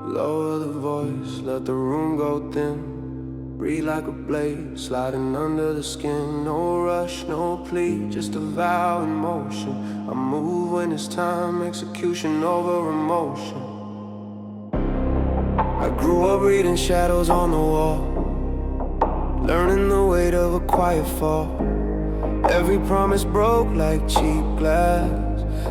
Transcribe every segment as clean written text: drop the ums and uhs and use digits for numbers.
Lower the voice, let the room go thin. Breathe like a blade, sliding under the skin. No rush, no plea, just a vow in motion. I move when it's time, execution over emotion. I grew up reading shadows on the wall, learning the weight of a quiet fall. Every promise broke like cheap glass.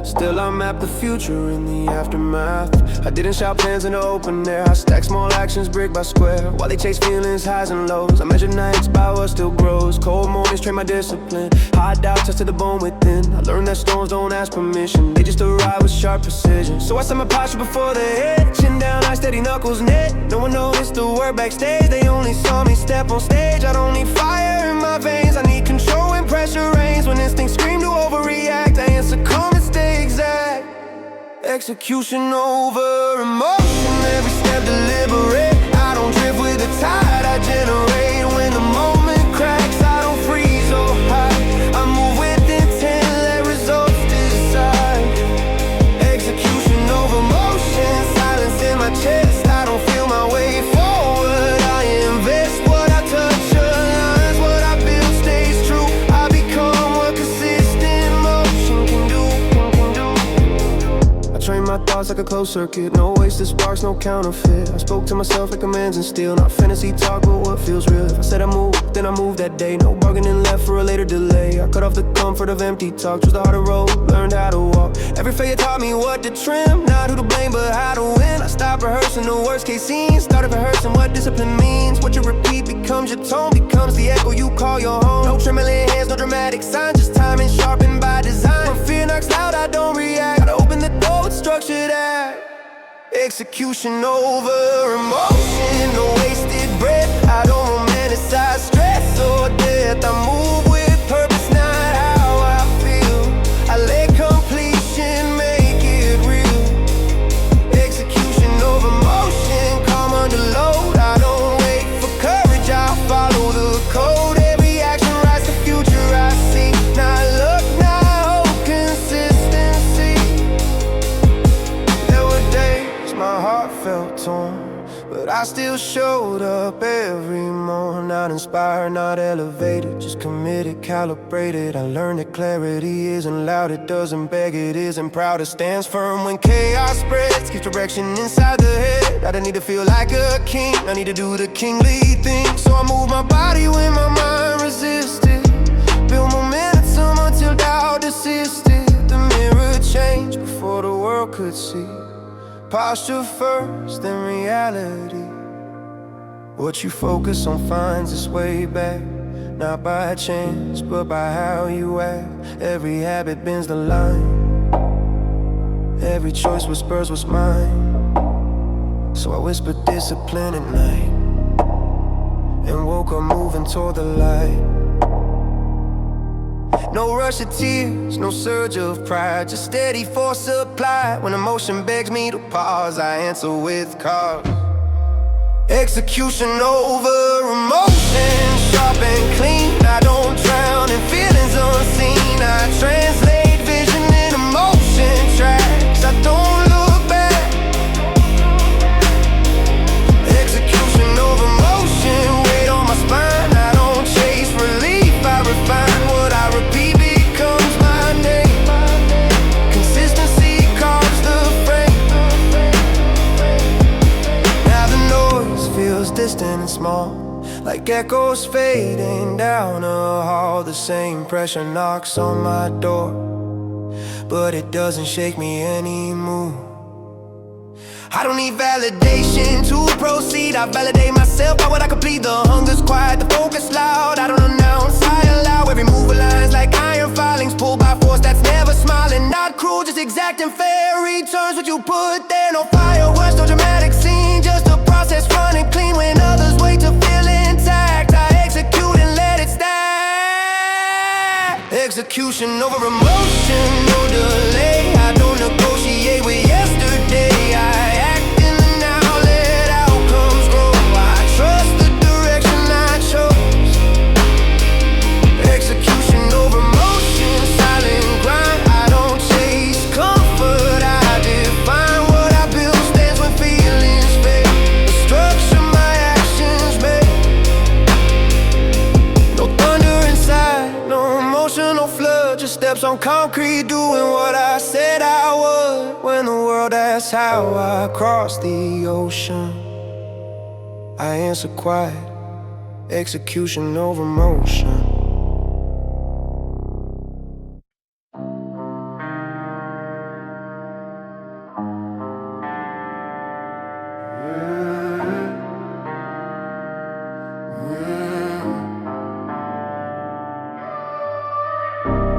Still I map the future in the aftermath. I didn't shout plans in the open air. I stack small actions brick by square. While they chase feelings, highs and lows, I measure nights by what still grows. Cold mornings train my discipline. Hard doubts touch to the bone within. I learned that storms don't ask permission, they just arrive with sharp precision. So I set my posture before the hit. Chin down, I steady knuckles knit. No one noticed the work backstage. They only saw me step on stage. I don't need fire in my veins, I need control when pressure reigns. When instincts scream to overreact, I answer calm and stay exact. Execution over emotion, every step deliberate. I don't drift with the tide, I generate. When the moment cracks, I don't freeze or hide. I move with intent, let results decide. Execution over motion, silence in my chest. I don't feel my way forward, I invest what I touch. Aligns what I build stays true. I become what consistent motion can do. I train my thoughts like a closed circuit. No wasted sparks, no counterfeit. I spoke to myself like commands and steel. Not fantasy talk, but what feels real. If I said I move, then I move that day. No bargaining left for a later delay. I cut off the comfort of empty talk. Chose the harder road, learned how to walk. Every failure taught me what to trim. Not who to blame, but how to win. I stopped rehearsing the worst case scenes. Started rehearsing what discipline means. What you repeat becomes your tone, becomes the echo you call your home. No trembling hands, no dramatic signs, just timing sharpened by design. When fear knocks loud, I don't react. Gotta open the door with structured act. Execution over emotion, no wasted breath. I don't romanticize stress or death. I move with purpose, not how I feel. I let completion make it real. Execution over motion, calm under load. I don't wait for courage, I follow the code. Every action writes the future I see. Not luck, not hope, consistency. There were days my heart felt torn, but I still showed up every morning. Not inspired, not elevated, just committed, calibrated. I learned that clarity isn't loud, it doesn't beg, it isn't proud. It stands firm when chaos spreads, keeps direction inside the head. I don't need to feel like a king, I need to do the kingly thing. So I move my body when my mind resisted. Build momentum until doubt desisted. The mirror changed before the world could see. Posture first, then reality. What you focus on finds its way back, not by chance, but by how you act. Every habit bends the line, every choice whispers what's mine. So I whispered discipline at night, and woke up moving toward the light. No rush of tears, no surge of pride, just steady force applied. When emotion begs me to pause, I answer with cause. Execution over emotion, sharp and clean. I don't drown in feelings unseen. I translate vision in emotion tracks. I don't look back. Execution over motion, weight on my spine. I don't chase relief, I refine what I repeat becomes my name. Consistency carves the frame. Now the noise feels distant and small, like echoes fading down a hall. The same pressure knocks on my door, but it doesn't shake me anymore. I don't need validation to proceed. I validate myself by what I complete. The hunger's quiet, the focus loud. I don't announce, I allow. Every move aligns like iron filings, pulled by force that's never smiling. Not cruel, just exact and fair. Returns what you put there. No fireworks, no dramatic scene, just a process running clean. When others wait to feel intact, I execute and let it stack. Execution over emotion, no delay. I don't negotiate with yesterday. I act in the now, let outcomes grow. I trust Footsteps on concrete, doing what I said I would. When the world asks how I crossed the ocean, I answer quiet, execution over motion.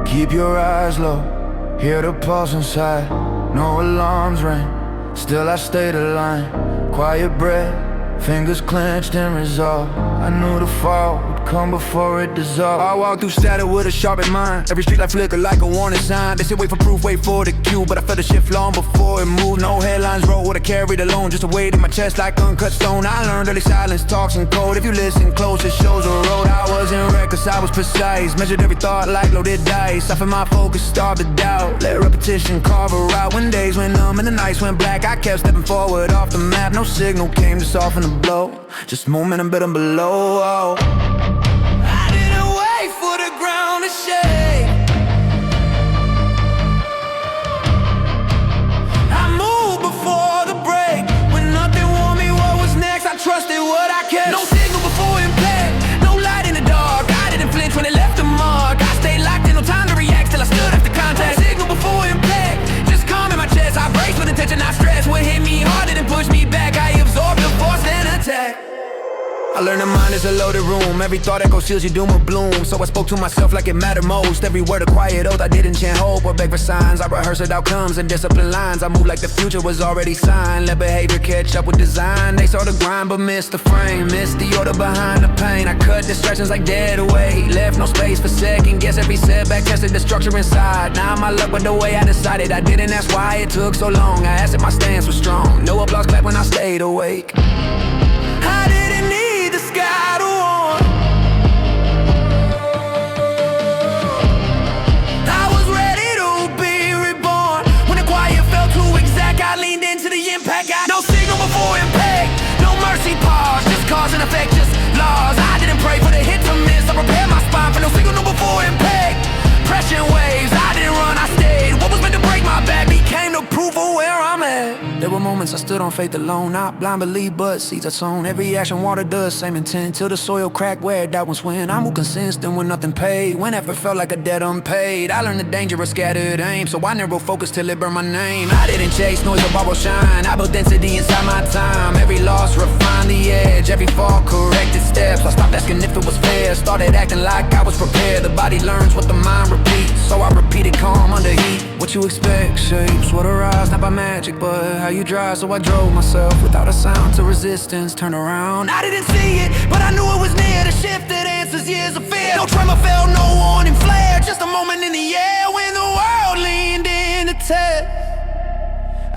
Keep your eyes low, hear the pulse inside. No alarms ring, still I stayed aligned. Quiet breath, fingers clenched in resolve. I knew the fall would come before it dissolved. I walk through static with a sharpened mind. Every street light flicker like a warning sign. They say wait for proof, wait for the cue, but I felt the shift long before it moved. No headlines wrote what I carried alone, just a weight in my chest like uncut stone. I learned early silence talks in code. If you listen close, it shows a road. I wasn't reckless, I was precise. Measured every thought like loaded dice. I felt my focus starve to doubt. Let repetition carve a route. When days went numb and the nights went black, I kept stepping forward off the map. No signal came to soften the blow, just momentum building below. I didn't wait for the ground to shake. I moved before the break. When nothing warned me what was next, I trusted what I kept. No signal before impact, no light in the dark. I didn't flinch when it left a mark. I stayed locked in, no time to react till I stood after contact. Signal before impact, just calm in my chest. I braced with intention, not stress. What hit me harder than push me back, I absorbed the force and attack. I learned the mind is a loaded room. Every thought echo seals your doom or bloom. So I spoke to myself like it mattered most. Every word a quiet oath, I didn't chant hope or beg for signs. I rehearsed outcomes and disciplined lines. I moved like the future was already signed. Let behavior catch up with design. They saw the grind but missed the frame, missed the order behind the pain. I cut distractions like dead weight, left no space for second guess. Every setback tested the structure inside. Now my luck with the way I decided. I didn't ask why it took so long. I asked if my stance was strong. No applause clap when I stayed awake. I didn't need the sky to warn. I was ready to be reborn. When the quiet felt too exact, I leaned into the impact. Got no signal before impact, no mercy pause, just cause and effect, just laws. I didn't pray for the hit to miss, I prepared my spine for no signal before impact. Pressure waves, I didn't run, I stayed. What was meant to break my back became the proof of where I'm at. There were moments I stood on faith alone, not blind belief, but seeds I sown. Every action water does, same intent, till the soil cracked where doubt was when I moved consistent with nothing paid. Whenever felt like a debt unpaid, I learned the danger of scattered aim, so I narrow focus till it burned my name. I didn't chase noise or borrow shine, I built density inside my time. Every loss refined the edge, every fall corrected steps. I stopped asking if it was fair, started acting like I was prepared. The body learns what the mind repeats, so I repeated calm under heat. What you expect shapes what arise, not by magic, but how you drive. So I drove myself without a sound to resistance, turn around. I didn't see it, but I knew it was near. The shift that answers years of fear. No tremor fell, no warning flare, just a moment in the air when the world leaned in to test.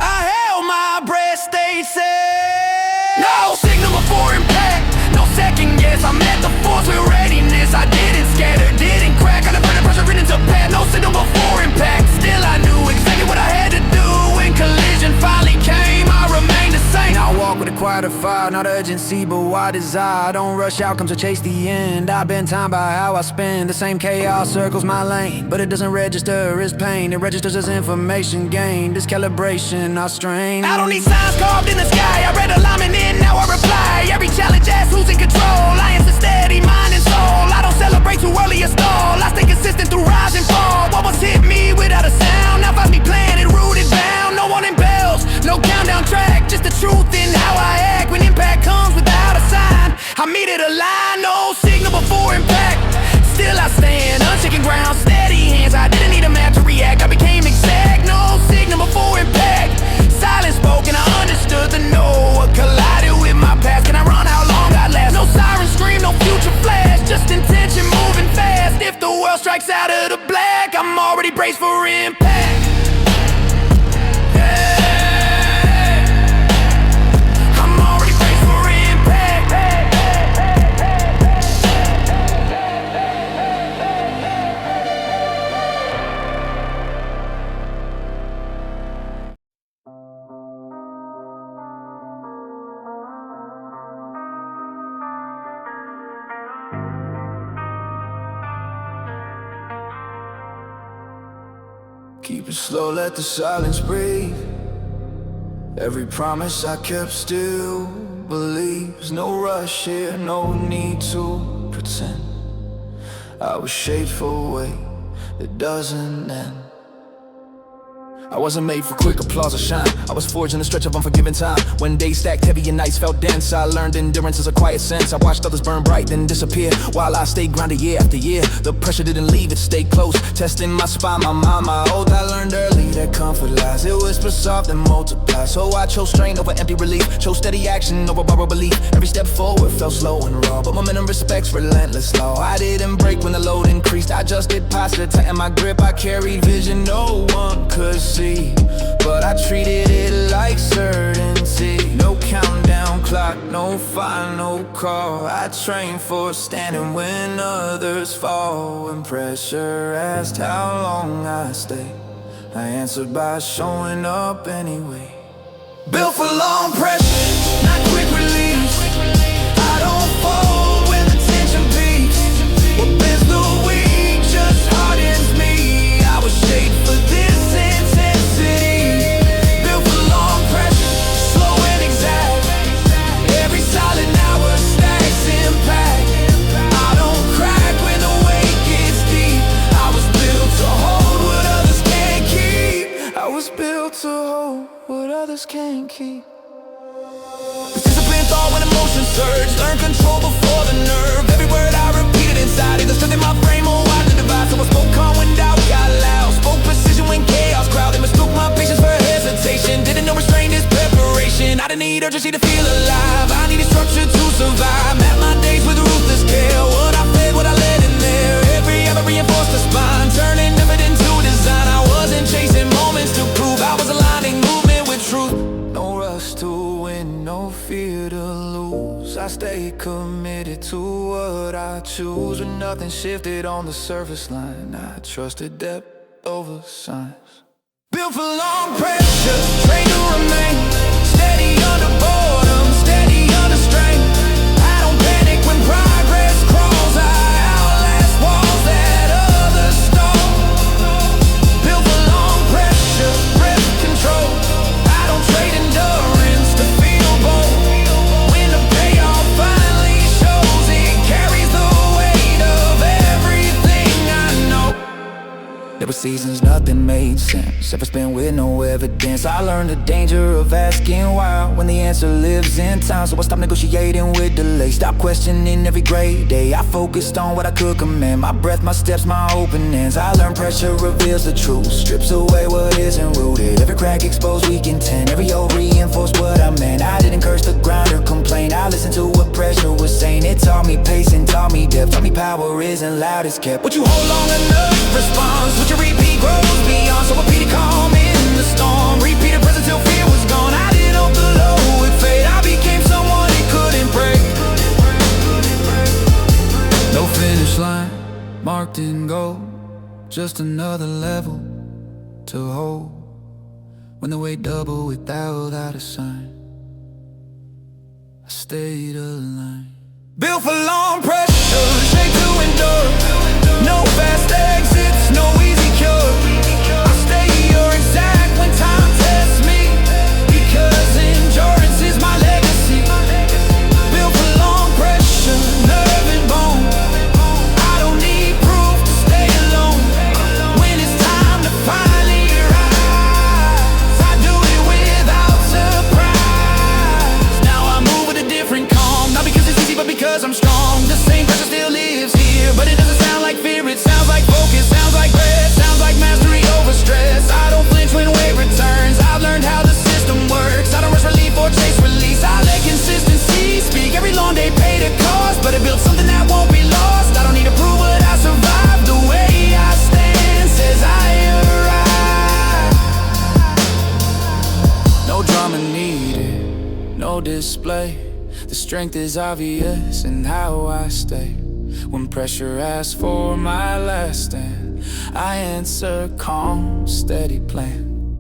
I held my breath, stayed set. No signal before impact, no second guess. I met the force with readiness. I didn't scatter, didn't crack. I never the pressure written to pad. No signal before impact, still I knew exactly what I had to do. When collision finally came, I remained the same. Now I walk with a quieter fire, not urgency but wide desire. I don't rush outcomes or chase the end. I've been timed by how I spend. The same chaos circles my lane, but it doesn't register as pain. It registers as information gained. This calibration I strain. I don't need signs carved in the sky. I read alignment in, now I reply. Every challenge asks who's in control. I am steady, mind and soul. I don't celebrate too early or stall. I stay consistent through rise and fall. What was hit me without a sound, now finds me planted, rooted, bound. No warning bells, no countdown track, just the truth in how I act. When impact comes without a sign, I meet it aligned. No signal before impact, still I stand, unshaken ground, steady hands. I didn't need a map to react, I became exact. No signal before impact, silence spoken, I understood the no. What collided with my past, can I run how long I last? No siren scream, no future flash, just intention moving fast. If the world strikes out of the black, I'm already braced for impact. Keep it slow, let the silence breathe. Every promise I kept, still believe. There's no rush here, no need to pretend. I was shaped for a way that doesn't end. I wasn't made for quick applause or shine. I was forged in a stretch of unforgiving time. When days stacked heavy and nights felt dense, I learned endurance is a quiet sense. I watched others burn bright then disappear, while I stayed grounded year after year. The pressure didn't leave, it stayed close, testing my spine, my mind, my oath. I learned early that comfort lies, it whispers soft and multiplies. So I chose strain over empty relief, chose steady action over borrowed belief. Every step forward felt slow and raw, but momentum respects relentless law. I didn't break when the load increased, I adjusted posture, tightened my grip. I carried vision no one could see, but I treated it like certainty. No countdown clock, no final call. I trained for standing when others fall. When pressure asked how long I stay, I answered by showing up anyway. Built for long pressure, not quick release. I don't fold when the tension peaks. What bends the weak just hardens me. I was shaped for this intensity. Built for long pressure, slow and exact. Every silent hour stacks impact. I don't crack when the weight gets deep. I was built to hold what others can't keep. I was built to hold what others can't keep. Discipline, thought when emotions surge. Learn control before the nerve. Every word I repeated inside, either strengthened my frame or widened the divide. So I spoke calm when doubt got loud, spoke precision when chaos crowded. Mistook my patience for hesitation, didn't know restraint is preparation. I didn't need urgency to feel alive, I needed structure to survive. Map my days with ruthless care, what I fed, what I let in there. Every ever reinforced the spine, turning effort into design. I wasn't chasing moments to prove, I was aligning movement with truth. No rush to win, no fear to lose. I stay committed to what I choose. When nothing shifted on the surface line, I trusted depth over signs. Built for long pressure, trained to remain steady under boredom, steady under strain. I don't panic when progress crawls, I outlast walls that others stall. Built for long pressure, breath control. I don't trade endurance to feel bold. When the payoff finally shows, it carries the weight of everything I know. There were seasons nothing made sense, ever spent with no evidence. I learned the danger of asking why when the answer lives in time. So I stopped negotiating with delay, stopped questioning every gray day. I focused on what I could command, my breath, my steps, my open ends. I learned pressure reveals the truth, strips away what isn't rooted. Every crack exposed weak intent, every old reinforced what I meant. I didn't curse the ground or complain, I listened to what pressure was saying. It taught me pace and taught me depth, taught me power isn't loud, it's kept. What you hold long enough responds, what you repeat grows beyond. So repeat it calm in the storm, repeat it present till fear was gone. I didn't hope the low would fade, I became someone it couldn't break. No finish line, marked in gold, just another level to hold. When the weight doubled without out a sign, I stayed aligned. Built for long pressure, shaped to endure. No fast exits, no easy cure. I stay here exact when time tests me, because endurance is my legacy. Built for long pressure, nerve and bone. I don't need proof to stay alone. When it's time to finally rise, I do it without surprise. Now I move with a different calm, not because it's easy but because I'm strong. The same pressure still lives here, but it doesn't sound like fear. It sounds like focus, sounds like breath, sounds like mastery over stress. I don't flinch when weight returns, I've learned how the system works. I don't rush relief or chase release, I let consistency speak. Every long day paid a cost, but it built something that won't be lost. I don't need to prove what I survived, the way I stand says I arrived. No drama needed, no display. The strength is obvious in how I stay. When pressure asks for my last stand, I answer calm, steady plan.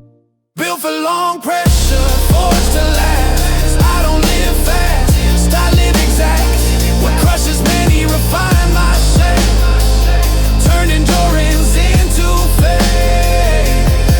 Built for long pressure, forged to last. I don't live fast, I live exact. What crushes many refine my shape, turn endurance into faith.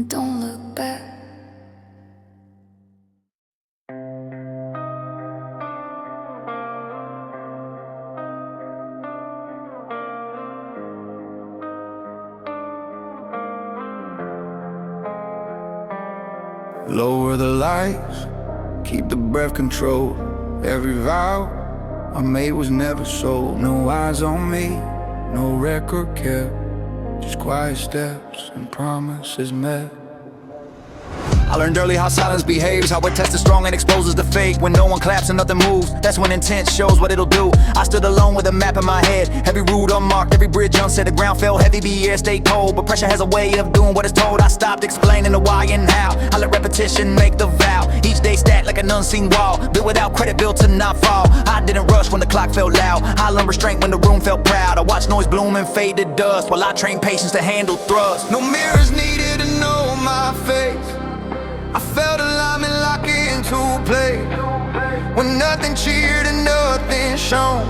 and don't look back. Lower the lights, keep the breath controlled. Every vow I made was never sold. No eyes on me, no record kept, just quiet steps and promises met. I learned early how silence behaves, how it tests the strong and exposes the fake. When no one claps and nothing moves, that's when intent shows what it'll do. I stood alone with a map in my head, every route unmarked, every bridge unsaid. The ground felt heavy, the air stayed cold, but pressure has a way of doing what it's told. I stopped explaining the why and how, I let repetition make the vow. Each day stacked like an unseen wall, built without credit, built to not fall. I didn't rush when the clock felt loud, I learned restraint when the room felt proud. I watched noise bloom and fade to dust, while I trained patience to handle thrust. No mirrors needed to know my face, I felt alignment lock into place. When nothing cheered and nothing shone,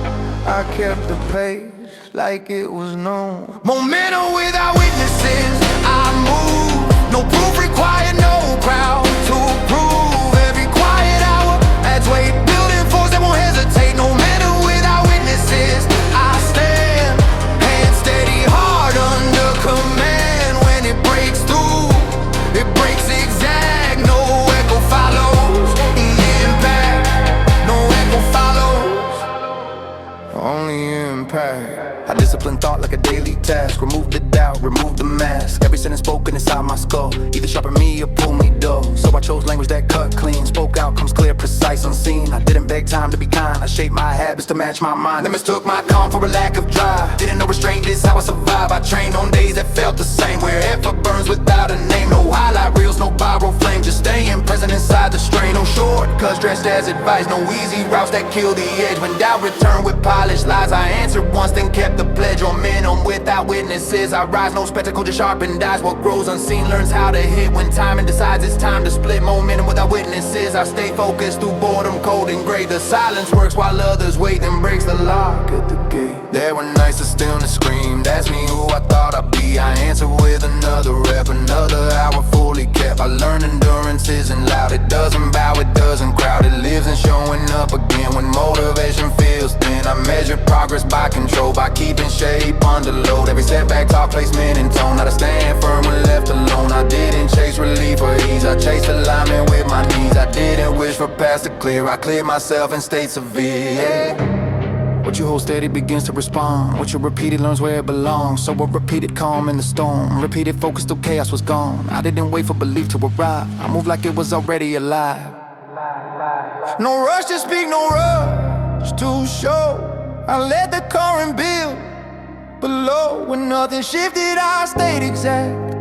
I kept the pace like it was known. Momentum without witnesses, I move. No proof required, no crowd to prove. Every quiet hour adds weight, building force that won't hesitate. No matter without witnesses, I stand. Hand steady, heart under command. When it breaks through, it breaks exact. No echo follows the impact. No echo follows, only impact. I discipline thought like a daily task. Remove the doubt, remove the mask. Every sentence spoken inside my skull, either sharpen me or pull me dull. So I chose language that cut clean, spoke outcomes clear, precise, unseen. I didn't beg time to be kind, I shaped my habits to match my mind. They mistook my calm for a lack of drive. Didn't know restraint is how I survive. I trained on days that felt the same, where effort burns without a name. No highlight reels, no viral flame, just staying present inside the strain. No shortcuts dressed as advice, no easy routes that kill the edge. When doubt returned with polished lies, I answered once, then kept the pledge. Momentum without witnesses, I rise. No spectacle, just sharpened eyes. What grows unseen learns how to hit when timing decides it's time to split. Momentum without witnesses, I stay focused through boredom, cold and gray. The silence works while others wait, then breaks the lock at the gate. There were nights of stillness screamed, asked me who I thought I'd be. I answered with another rep, another hour fully kept. I learned endurance isn't loud, it doesn't bow, it doesn't crowd. It lives in showing up again when motivation feels thin. I measure progress by control, by keeping shape under load. Every setback taught placement and tone, how to stand firm when left alone. I didn't chase relief or ease, I chased alignment with my knees. I didn't wish for paths to clear, I cleared myself in states severe. What you hold steady begins to respond. What you repeat, it learns where it belongs. So I repeated calm in the storm, repeated focus till chaos was gone. I didn't wait for belief to arrive, I moved like it was already alive. No rush to speak, no rush to show. I let the current build below. When nothing shifted, I stayed exact,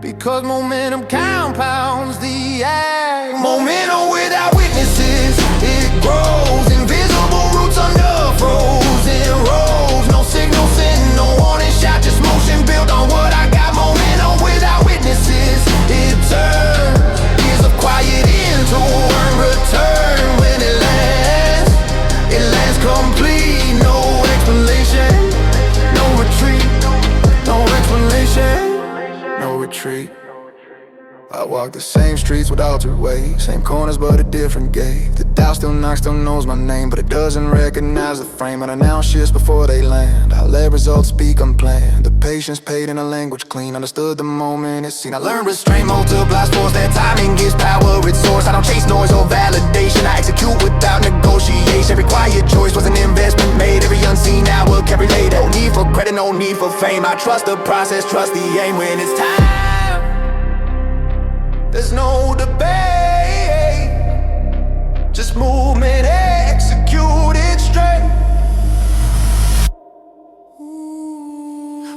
because momentum compounds the act. Momentum without witnesses, it grows. Invisible roots under frozen roads. No signal sent, no warning shot, just motion built on what I got. Momentum without witnesses, it turns years of quiet into earned return. When it lands complete. No explanation, no retreat, no explanation, no retreat. I walk the same streets with altered ways, same corners but a different gate. The doubt still knocks, still knows my name, but it doesn't recognize the frame. I announce shifts before they land, I let results speak unplanned. The patience paid in a language clean, understood the moment it's seen. I learned restraint multiplies force, that timing gives power its source. I don't chase noise or validation, I execute without negotiation. Every quiet choice was an investment made, every unseen hour carried later. No need for credit, no need for fame, I trust the process, trust the aim. When it's time, there's no debate, just movement executed straight.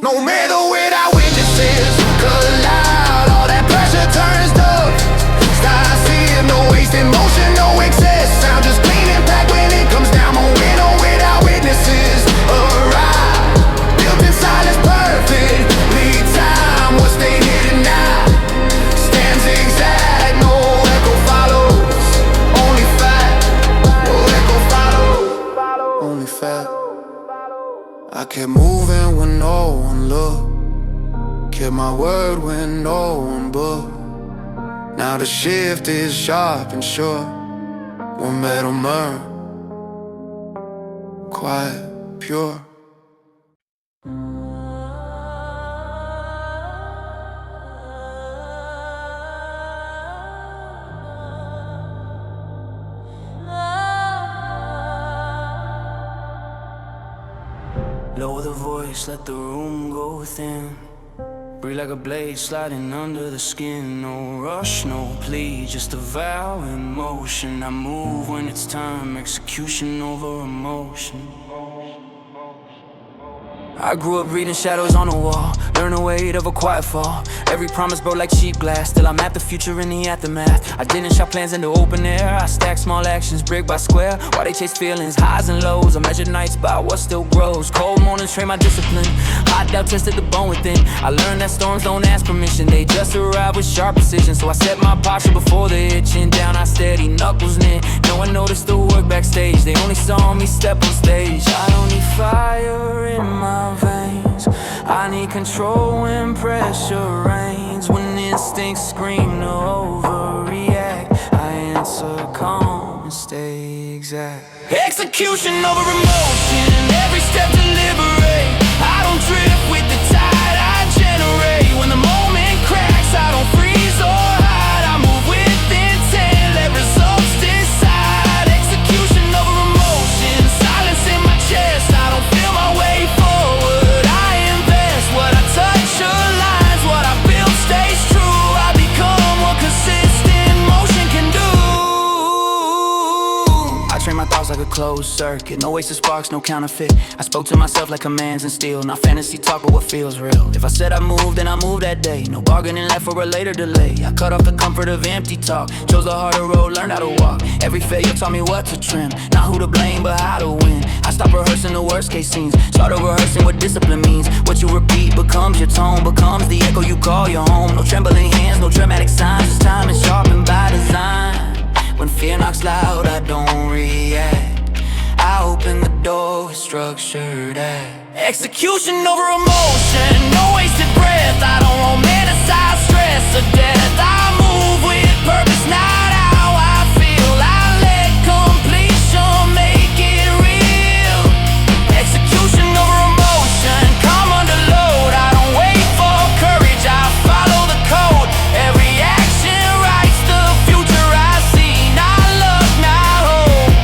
No matter without witnesses, collide. All that pressure turns tough. Style seeing, no wasted motion, no excess sound, just clean impact when it comes down. Momentum without witnesses, arrive. Built in silence, perfect. Lead time, what stay hidden now stands exact. No echo follows, only fact. No echo follows, only fact. I kept moving when no one looked, Kept my word when no one booked. Now the shift is sharp and short. One metal murmur, quiet, pure. Lower the voice, let the room go thin. Breathe like a blade sliding under the skin. No rush, no plea, just a vow in motion. I move when it's time, execution over emotion. I grew up reading shadows on the wall, learn the weight of a quiet fall. Every promise broke like cheap glass, still I map the future in the aftermath. I didn't shop plans into open air, I stacked small actions brick by square. While they chase feelings, highs and lows, I measured nights by what still grows. Cold mornings train my discipline, hot doubt tested the bone within. I learned that storms don't ask permission, they just arrive with sharp precision. So I set my posture before the itching down, I steady knuckles knit. No one noticed the work backstage, they only saw me step on stage. I don't need fire in my veins, I need control when pressure reigns. When instincts scream to overreact, I answer calm and stay exact. Execution over emotion, every step deliberate. I don't drift with the tide, I generate. When the moment cracks, I don't freeze or hide, I move with intent, let results decide. Execution over emotion, silence in my chest, I don't feel my way forward. I invest what I touch aligns, what I build stays true. I become what consistent motion can do. I train my thoughts like a closed circuit, no wasted sparks, no counterfeit. I spoke to myself like commands and steel, not fantasy talk but what feels real. If I said I moved, then I moved that day, no bargaining left for a later delay. I cut off the comfort of empty talk, chose the harder road, learned how to walk. Every failure taught me what to trim, not who to blame but how to win. I stopped rehearsing the worst case scenes, started rehearsing what discipline means. What you repeat becomes your tone, becomes the echo you call your home. No trembling hands, no dramatic signs, just time is sharpened by design. When fear knocks loud, I don't react, I open the door with structured act. Execution over emotion, no wasted breath. I don't romanticize stress or death, I move with purpose, not how I feel. I let completion make it real. Execution over emotion, come under load. I don't wait for courage, I follow the code. Every action writes the future I see, not luck, not hope,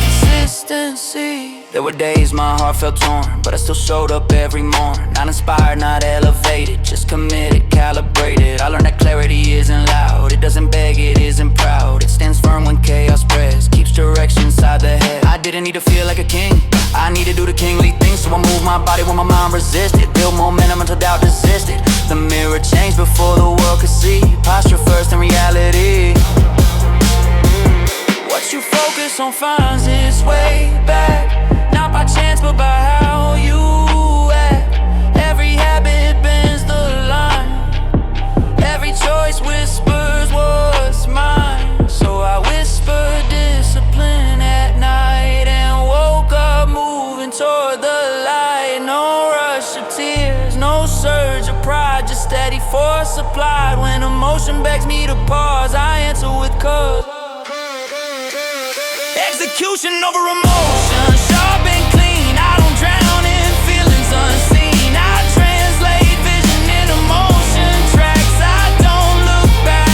consistency. There were days my heart felt torn, but I still showed up every morn. Not inspired, not elevated, just committed, calibrated. I learned that clarity isn't loud, it doesn't beg, it isn't proud. It stands firm when chaos spreads, keeps direction inside the head. I didn't need to feel like a king, I need to do the kingly thing. So I moved my body when my mind resisted, built momentum until doubt desisted. The mirror changed before the world could see, posture first in reality. What you focus on finds its way back, not by chance but by how you act. Every habit bends the line, every choice whispers what's mine. So I whispered discipline at night and woke up moving toward the light. No rush of tears, no surge of pride, just steady force applied. When emotion begs me to pause, I answer with cause. Execution over emotion, sharp and clean. I don't drown in feelings unseen, I translate vision into motion tracks, I don't look back.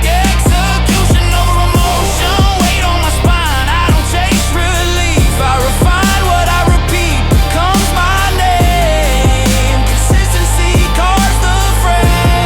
Execution over emotion, weight on my spine. I don't chase relief, I refine what I repeat, becomes my name. Consistency carves the frame.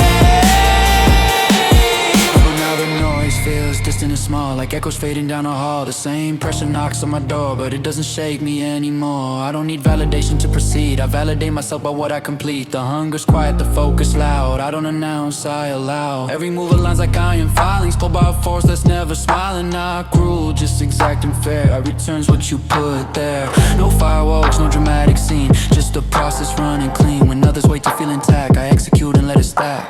But now the noise feels distant and small, like echoes fading down a hall. The same pressure knocks on my door, but it doesn't shake me anymore. I don't need validation to proceed, I validate myself by what I complete. The hunger's quiet, the focus loud, I don't announce, I allow. Every move aligns like iron filings, pulled by a force that's never smiling. Not cruel, just exact and fair, I returns what you put there. No fireworks, no dramatic scene, just a process running clean. When others wait to feel intact, I execute and let it stack.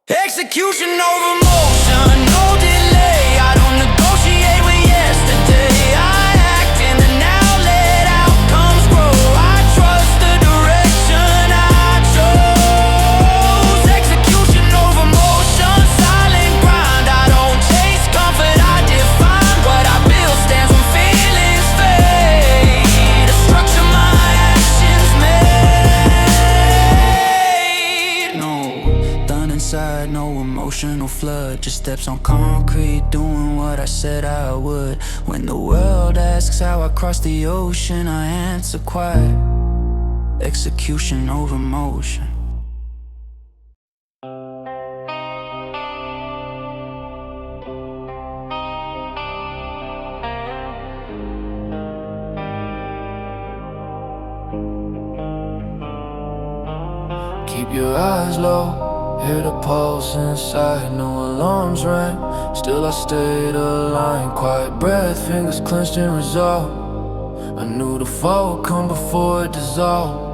Execution over motion, no delay. I don't negotiate with yesterday, I act in the now, let outcomes grow. I footsteps on concrete, doing what I said I would. When the world asks how I crossed the ocean, I answer quiet. Execution over motion. Keep your eyes low, hear the pulse inside. No alarms rang, still I stayed aligned. Quiet breath, fingers clenched in resolve. I knew the fall would come before it dissolved.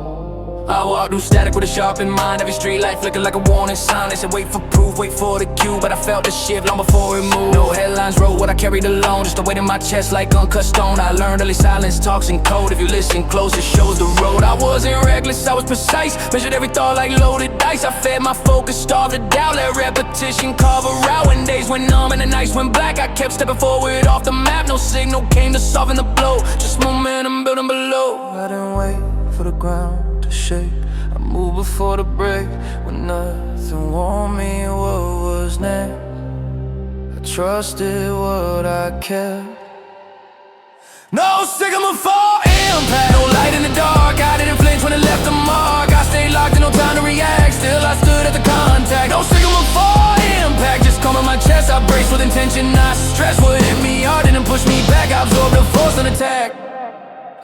I walk through static with a sharpened mind. Every street light flickered like a warning sign. They said wait for proof, wait for the cue, but I felt the shift long before it moved. No headlines wrote what I carried alone, just the weight in my chest like uncut stone. I learned early silence talks in code. If you listen close, it shows the road. I wasn't reckless, I was precise. Measured every thought like loaded dice. I fed my focus, starved to doubt. Let repetition carve a route. When days went numb and the nights went black, I kept stepping forward off the map. No signal came to soften the blow, just momentum building below. I didn't wait for the ground to shake. I moved before the break, when nothing warned me what was next. I trusted what I kept. No signal for impact, no light in the dark. I didn't flinch when it left a mark. I stayed locked in, no time to react. Still I stood at the contact. No signal for impact, just calm in my chest. I braced with intention, not stress. What hit me hard didn't push me back. I absorbed the force and attack.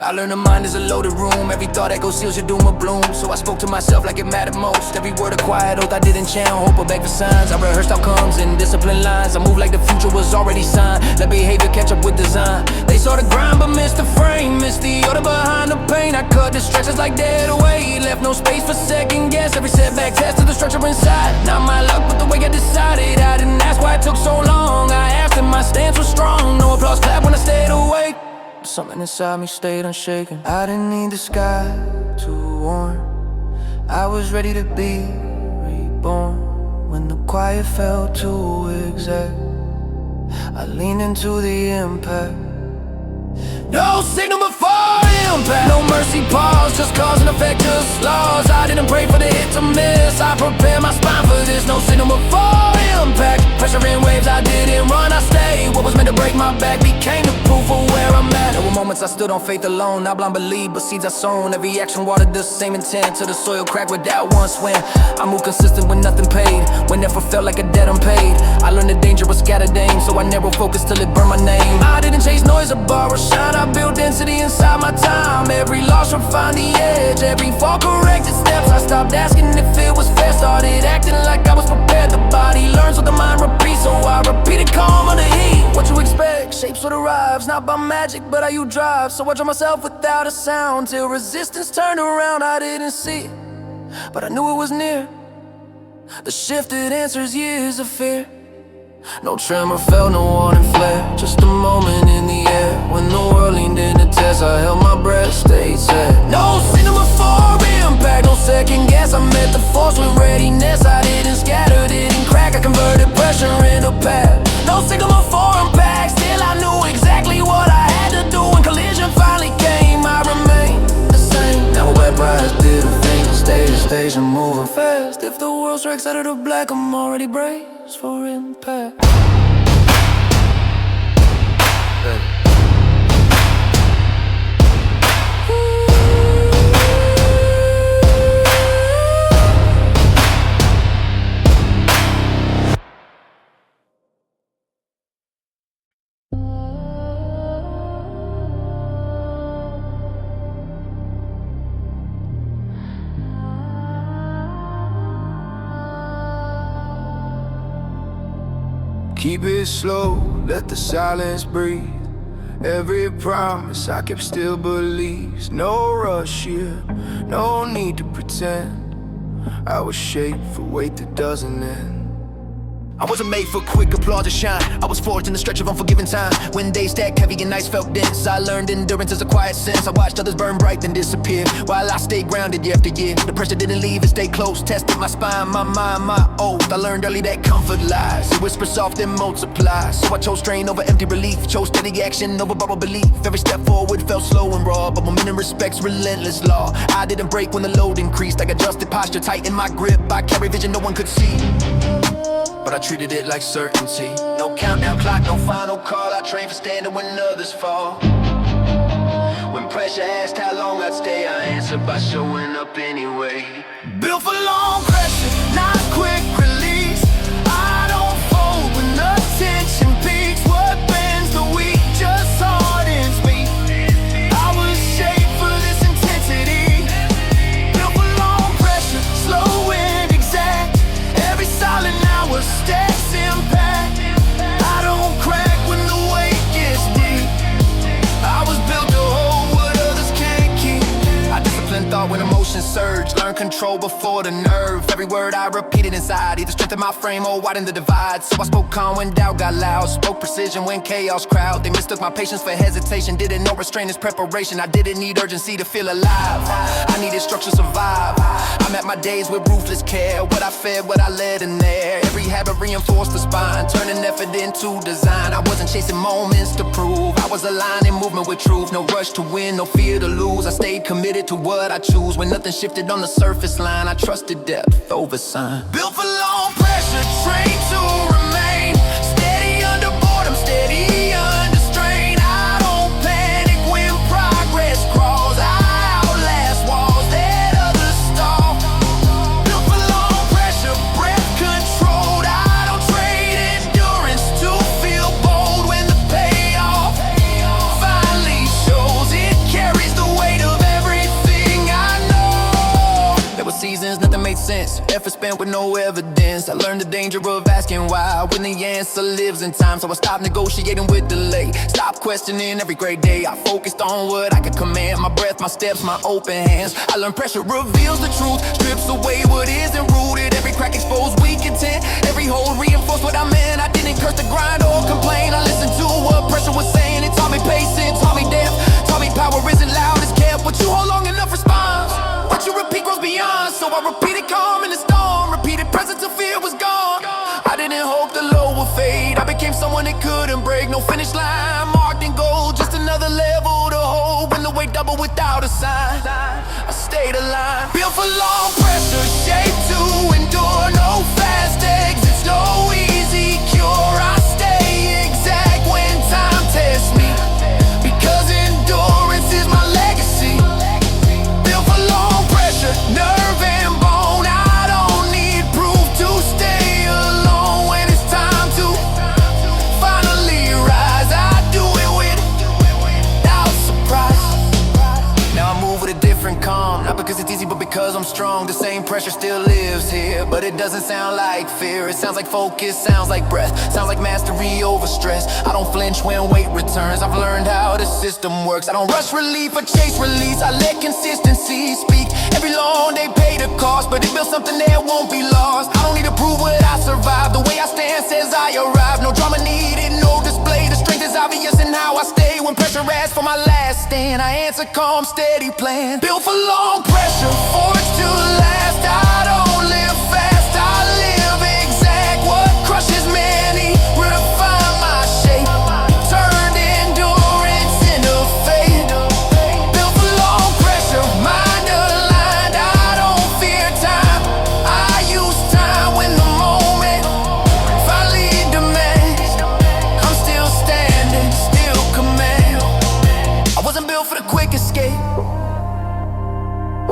I learned the mind is a loaded room. Every thought echo seals your doom or bloom. So I spoke to myself like it mattered most. Every word a quiet oath I didn't channel. Hope or beg for signs. I rehearsed outcomes in disciplined lines. I moved like the future was already signed. Let behavior catch up with design. They saw the grind but missed the frame. Missed the order behind the pain. I cut distractions like dead away. Left no space for second guess. Every setback tested the structure inside. Not my luck but the way I decided. I didn't ask why it took so long. I asked if my stance was strong. No applause clap when I stayed awake. Something inside me stayed unshaken. I didn't need the sky to warn. I was ready to be reborn. When the quiet felt too exact, I leaned into the impact. No signal before impact, no mercy pause, just cause and effect, just laws. I didn't pray for the hit to miss, I prepared my spine for this. No signal before impact, pressure in waves, I didn't run, I stayed. What was meant to break my back became the proof of where I'm at. There were moments I stood on faith alone, not blind belief, but seeds I sown. Every action watered the same intent, till the soil cracked without one swim. I moved consistent with nothing paid, when never felt like a debt unpaid. I learned the danger was scattered aim, so I narrow focus till it burned my name. I didn't chase noise or borrow shine, I built density inside my time. Every loss refined the edge, every fall corrected steps. I stopped asking if it was fair, started acting like I was prepared. The body learns what the mind repeats, so I repeated calm under heat. What you expect, shapes what arrives, not by magic but how you drive. So I drove myself without a sound, till resistance turned around. I didn't see it, but I knew it was near. The shifted answers, years of fear. No tremor felt, no warning flare, just a moment in the air. When the world leaned in to test, I held my breath, stayed set. No signal before impact, no second guess. I met the force with readiness. I didn't scatter, didn't crack, I converted pressure into path. No signal before impact, still I knew exactly what I had to do. When collision finally came, I remained the same. Now wet rise did a thing, stay the stage and moving fast. If the world strikes out of the black, I'm already braced for impact. Keep it slow, let the silence breathe. Every promise I kept still believes. No rush here, no need to pretend. I was shaped for weight that doesn't end. I wasn't made for quick applause or shine. I was forged in the stretch of unforgiving time. When days stacked heavy and nights felt dense, I learned endurance as a quiet sense. I watched others burn bright then disappear, while I stayed grounded year after year. The pressure didn't leave, it stayed close. Tested my spine, my mind, my oath. I learned early that comfort lies. It whispers soft and multiplies. So I chose strain over empty relief, chose steady action over borrowed belief. Every step forward felt slow and raw, but momentum respects relentless law. I didn't break when the load increased. I adjusted posture, tightened my grip. I carry vision no one could see. but I treated it like certainty. No countdown clock, no final call. I train for standing when others fall. When pressure asked how long I'd stay, I answered by showing up anyway. Built for long pressure, not quick release. I don't fold when the tension peaks. What bends the weak just hardens me. I was shaped for this intensity. Built for long pressure, slow and exact. Every silent hour stacks impact. I don't crack when the weight gets deep. I was built to hold what others can't keep. I discipline thought when emotions surge. Learn control before the nerve. Every word I repeated inside either strengthened my frame or widened the divide. So I spoke calm when doubt got loud. Spoke precision when chaos crowd. They mistook my patience for hesitation. Didn't know restraint is preparation. I didn't need urgency to feel alive. I needed structure to survive. I met my days with ruthless care. What I fed, what I led in there. Every habit reinforced the spine, turning effort into design. I wasn't chasing moments to prove. I was aligning movement with truth. No rush to win, no fear to lose. I stayed committed to what I choose. When nothing shifted on the surface line, I trusted depth over sign. Built for long pressure, trained to remain steady under boredom, steady under strain. I don't panic when progress crawls. I outlast walls that others stall. Built for long pressure, breath controlled. I don't trade endurance to feel bold when the payoff finally shows. It carries the weight of everything I know. There were seasons nothing made sense, effort spent with no evidence. I learned the danger of asking why when the answer lives in time. So I stopped negotiating with delay, stopped questioning every great day. I focused on what I could command, my breath, my steps, my open hands. I learned pressure reveals the truth, strips away what isn't rooted. Every crack exposed weak intent, every hole reinforced what I meant. I didn't curse the grind or complain. I listened to what pressure was saying. It taught me patience, taught me depth, taught me power isn't loud, it's kept. What you hold long enough responds, what you repeat grows beyond. So I repeated calm in the storm, repeated present till fear was gone. I didn't hope the low would fade. I became someone that couldn't break. No finish line marked in gold, just another level to hold. When the weight doubled without a sign, I stayed aligned. Built for long pressure, shaped to endure. No fast exits, no easy cure. I stay exact when time tests me, because endurance is my legacy. Built for long pressure, nerve and bone. I don't need proof to stay alone when it's time to finally rise. I do it without surprise. Now I move with a different calm, not because it's easy but because I'm strong. The same pressure still lives here, but it doesn't sound like fear. It sounds like focus, sounds like breath, sounds like mastery over stress. I don't flinch when weight returns. I've learned how the system works. I don't rush relief or chase release. I let consistency speak. Every long day pay the cost, but it builds something that won't be lost. I don't need to prove what I survived. The way I stand says I arrived. No drama needed, no display. The strength is obvious in how I stay. When pressure asks for my last stand, I answer calm, steady plan. Built for long pressure, forged to last. I don't live fast, I live exact. What crushes many, refine my shape. Turned endurance into faith. Built for long pressure, mind aligned. I don't fear time, I use time when the moment finally demands. I'm still standing, still command. I wasn't built for the quick escape,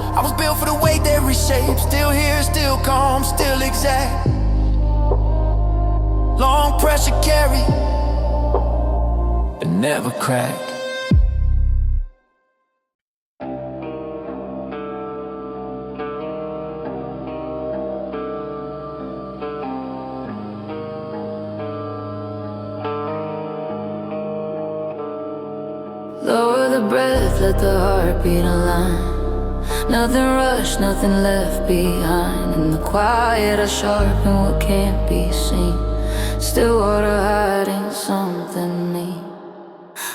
I was built for the weight that reshapes. Still here, still calm, still exact. Long pressure carry, but never crack. Lower the breath, let the heartbeat align. Nothing rushed, nothing left behind. In the quiet I sharpen what can't be seen. Still water hiding something neat.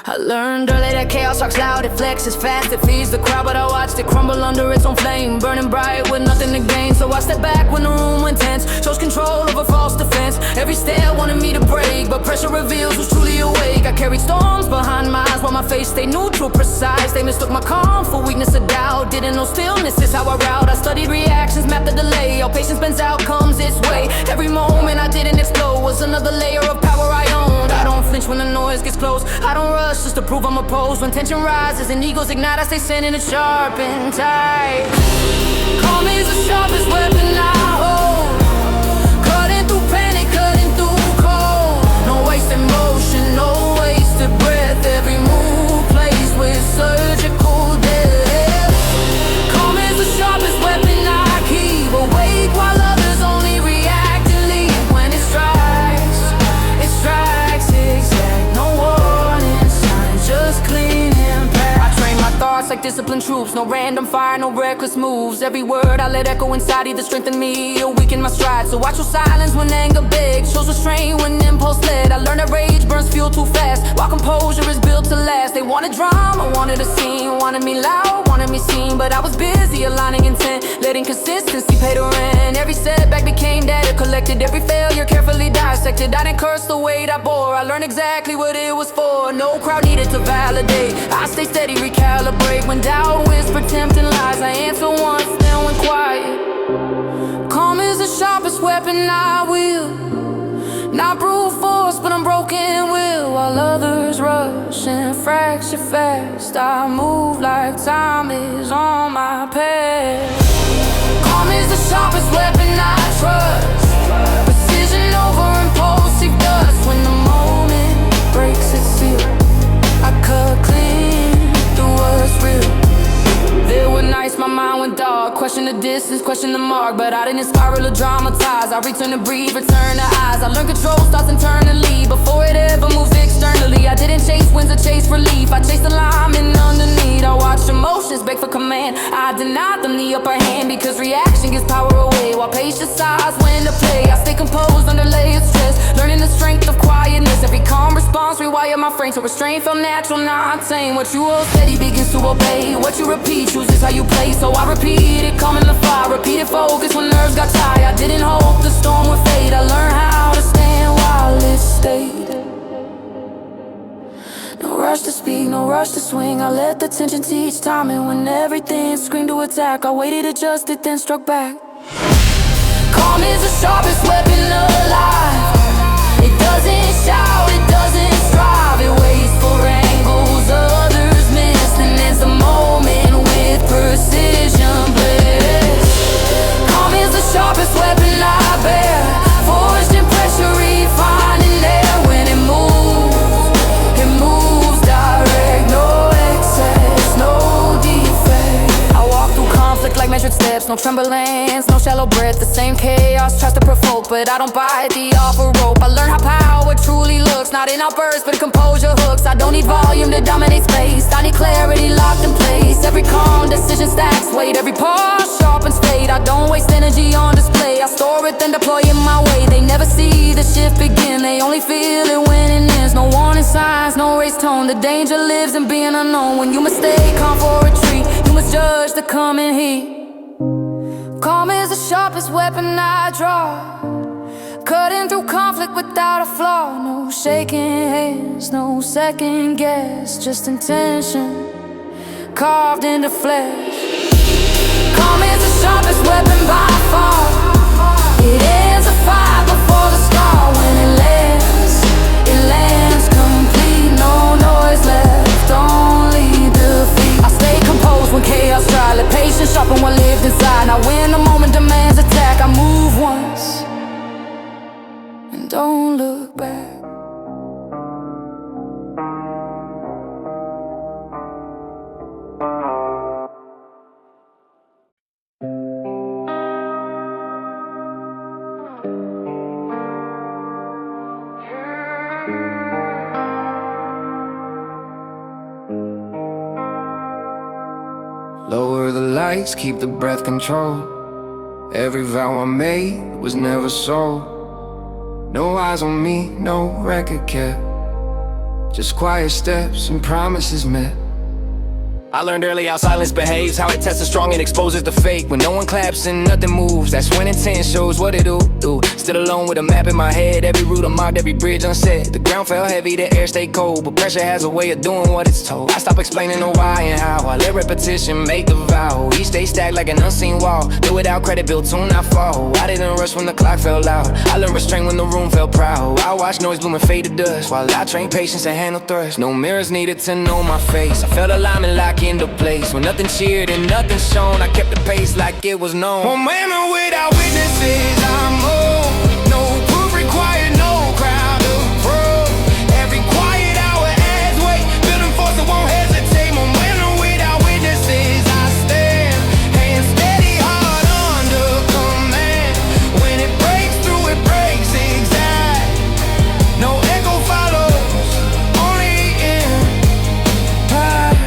I learned early that chaos talks loud, it flexes fast, it feeds the crowd. But I watched it crumble under its own flame, burning bright with nothing to gain. So I stepped back when the room went tense, chose control over false defense. Every step wanted me to break, but pressure reveals who's truly awake. I carried storms behind my eyes while my face stayed neutral, precise. They mistook my calm for weakness or doubt. Didn't know stillness is how I route. I studied reactions, mapped the delay. All patience bends out, comes its way. Every moment I didn't explode was another layer of power I owned. I don't flinch when the noise gets close. I don't rush just to prove I'm opposed. When tension rises and egos ignite, I stay sending it sharp and tight. Calm is the sharpest weapon I hold. Cutting through panic, cutting through cold. No wasted motion, no wasted breath. Every move plays with surgical depth. Calm is the sharpest weapon I keep. Awake while others only react and leave. When it strikes exact. No warning signs, just clean impact. I train my thoughts like disciplined troops. No random fire, no reckless moves. Every word I let echo inside, either strengthen me or weaken my stride. So watch your silence when anger begs, shows restraint when impulse led. I learned that rage burns fuel too fast, while composure is built to last. They wanted drama, wanted a scene, wanted me loud, wanted me seen, but I was busy aligning intent, letting consistency pay the rent. Every setback became data collected, every failure carefully dissected. I didn't curse the weight I bore, I learned exactly what it was for. No crowd needed to validate, I stay steady, recalibrate. When doubt whispered tempting lies, I answer once, then went quiet. Calm is the sharpest weapon I wield. Not brute force, but I'm broken will. While others rush and fracture fast, I move like time is on my path. Calm is the sharpest weapon I trust. Precision over impulsive dust. When the moment breaks its seal, I cut clean through what's real. There were nights my mind went dark, question the distance, question the mark, but I didn't spiral or dramatize. I return to breathe, return to eyes. I learned control starts internally before it ever moves externally. I didn't chase winds or chase relief, I chased alignment underneath. I watched emotions beg for command, I denied them the upper hand, because reaction gives power away, while patience decides when to play. I stay composed under layered stress, learning the strength of quietness. Every calm response rewired my frame, so restraint felt natural, not tame. What you hold steady begins to obey, what you repeat chooses how you play. So I repeated, calm in the fire, repeated focus when nerves got tired. I didn't hope the storm would fade, I learned how to stand while it stayed. No rush to speak, no rush to swing, I let the tension teach timing. When everything screamed to attack, I waited, adjusted, then struck back. Calm is the sharpest weapon alive. It doesn't shout, it doesn't strive, it waits for angles others miss, and ends the moment with precision bliss. Calm is the sharpest weapon I bear, forged in pressure, refined in air. When it moves direct, no excess, no defect. I walk through conflict like measured steps, no tremblings, no shallow breath. The same chaos tries to provoke, but I don't bite the offer rope. I learn how power truly looks, not in outbursts, but in composure hooks. I don't need volume to dominate space, I need clarity locked in place. Every calm decision stacks weight, every pause sharpens fate. I don't waste energy on display, I store it then deploy it my way. They never see the shift begin, they only feel it when it ends. No warning signs, no race tone, the danger lives in being unknown. When you mistake calm for retreat, you must judge the coming heat. Calm is the sharpest weapon I draw, cutting through conflict without a flaw. No shaking hands, no second guess, just intention carved into flesh. Calm is the sharpest weapon by far, it ends a fight before the scar. When it lands complete, no noise left, only defeat. I stay composed when chaos tries, let patience sharpen what lived inside. Now when the moment demands attack, I move once and don't look back. Lower the lights, keep the breath control. Every vow I made was never sold. No eyes on me, no record kept, just quiet steps and promises met. I learned early how silence behaves, how it tests the strong and exposes the fake. When no one claps and nothing moves, that's when intent shows what it do. Still alone with a map in my head, every route unmarked, every bridge unsaid. The ground felt heavy, the air stayed cold, but pressure has a way of doing what it's told. I stopped explaining the why and how, I let repetition make the vow. Each day stacked like an unseen wall, do without credit, built to not fall. I didn't rush when the clock fell loud, I learned restraint when the room felt proud. I watched noise bloom and fade to dust, while I trained patience and handle thrust. No mirrors needed to know my face, I felt alignment lock into place. When nothing cheered and nothing shown, I kept the pace like it was known. Momentum without witnesses, I'm on. No proof required, no crowd to prove. Every quiet hour adds weight, building force that won't hesitate. Momentum without witnesses, I stand. Hands steady, heart under command. When it breaks through, it breaks exact. No echo follows, only impact.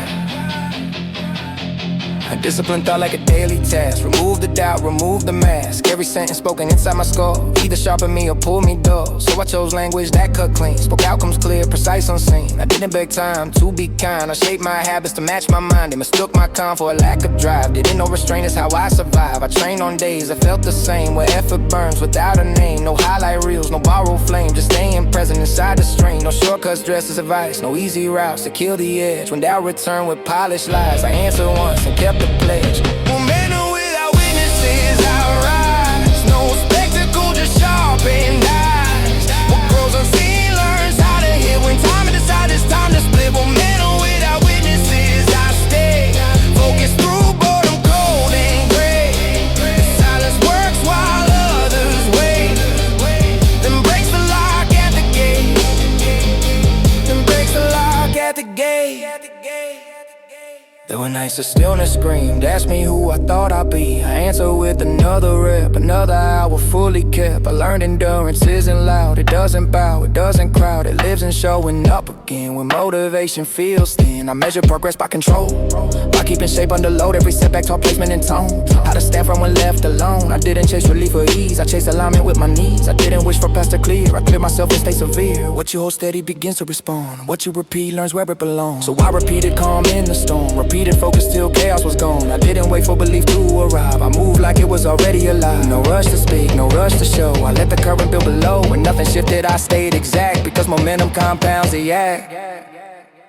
I discipline thought like a daily task. Remove the doubt, remove the mask. Every sentence spoken inside my skull either sharpen me or pull me dull. So I chose language that cut clean, spoke outcomes clear, precise, unseen. I didn't beg time to be kind, I shaped my habits to match my mind. They mistook my calm for a lack of drive. Didn't know restraint is how I survive. I trained on days I felt the same, where effort burns without a name. No highlight reels, no borrowed flame, just staying present inside the strain. No shortcuts dressed as advice, no easy routes to kill the edge. When doubt returned with polished lies, I answered once and kept the pledge. Momentum without witnesses, I rise. No spectacle, just sharpened eyes. What grows unseen learns how to hit when time to decide it's time to split. Momentum without witnesses, I stay focused through boredom, cold and gray. Silence works while others wait, then breaks the lock at the gate. Then breaks the lock at the gate. There were nights of stillness screamed, asked me who I thought I'd be. I answered with another rep, another hour fully kept. I learned endurance isn't loud, it doesn't bow, it doesn't crowd. It lives in showing up again when motivation feels thin. I measure progress by control, by keeping shape under load. Every setback taught placement and tone, how to stand from when left alone. I didn't chase relief or ease, I chased alignment with my needs. I didn't wish for past to clear, I cleared myself and stay severe. What you hold steady begins to respond, what you repeat learns where it belongs. So I repeated calm in the storm, repeated focus till chaos was gone. I didn't wait for belief to arrive, I moved like it was already alive. No rush to speak, no rush to show, I let the current build below. When nothing shifted I stayed exact, because momentum compounds the act.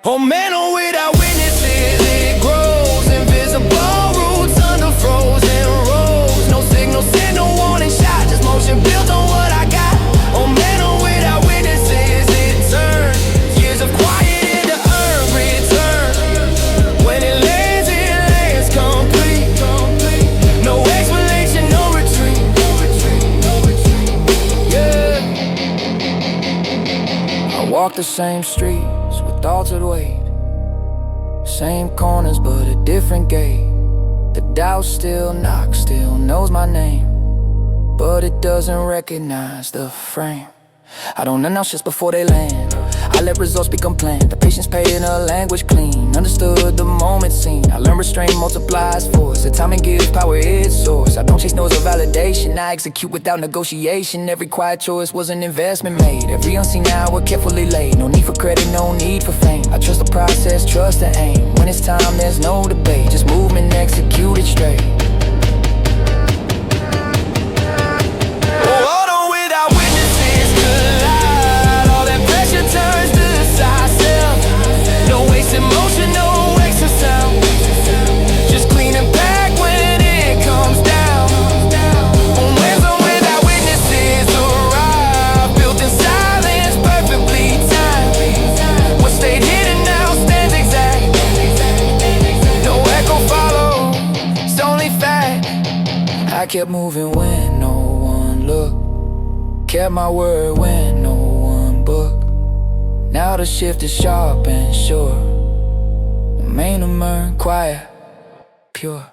Momentum without witnesses, it grows. Invisible roots under frozen roads. No signal, send no warning shot, just motion built on what I got. Momentum without witnesses, it turns years of quiet into earned return. When it lands, it lands complete. No explanation, no retreat. Yeah. I walk the same streets with altered weight, same corners but a different gate. The doubt still knocks, still knows my name, but it doesn't recognize the frame. I don't announce just before they land, I let results become planned. The patience paid in a language clean, understood the moment seen. I learn restraint multiplies force, the timing gives power its source. I don't chase noise or validation, I execute without negotiation. Every quiet choice was an investment made, every unseen hour carefully laid. No need for credit, no need for fame, I trust the process, trust the aim. When it's time there's no debate, just movement executed straight. Emotion, no extra sound, just clean and pack when it comes down. Momentum without witnesses arrive, built in silence, perfectly timed. What stayed hidden now stands exact. No echo follows, it's only fact. I kept moving when no one looked, kept my word when no one booked. Now the shift is sharp and sure, remain earned, quiet, pure.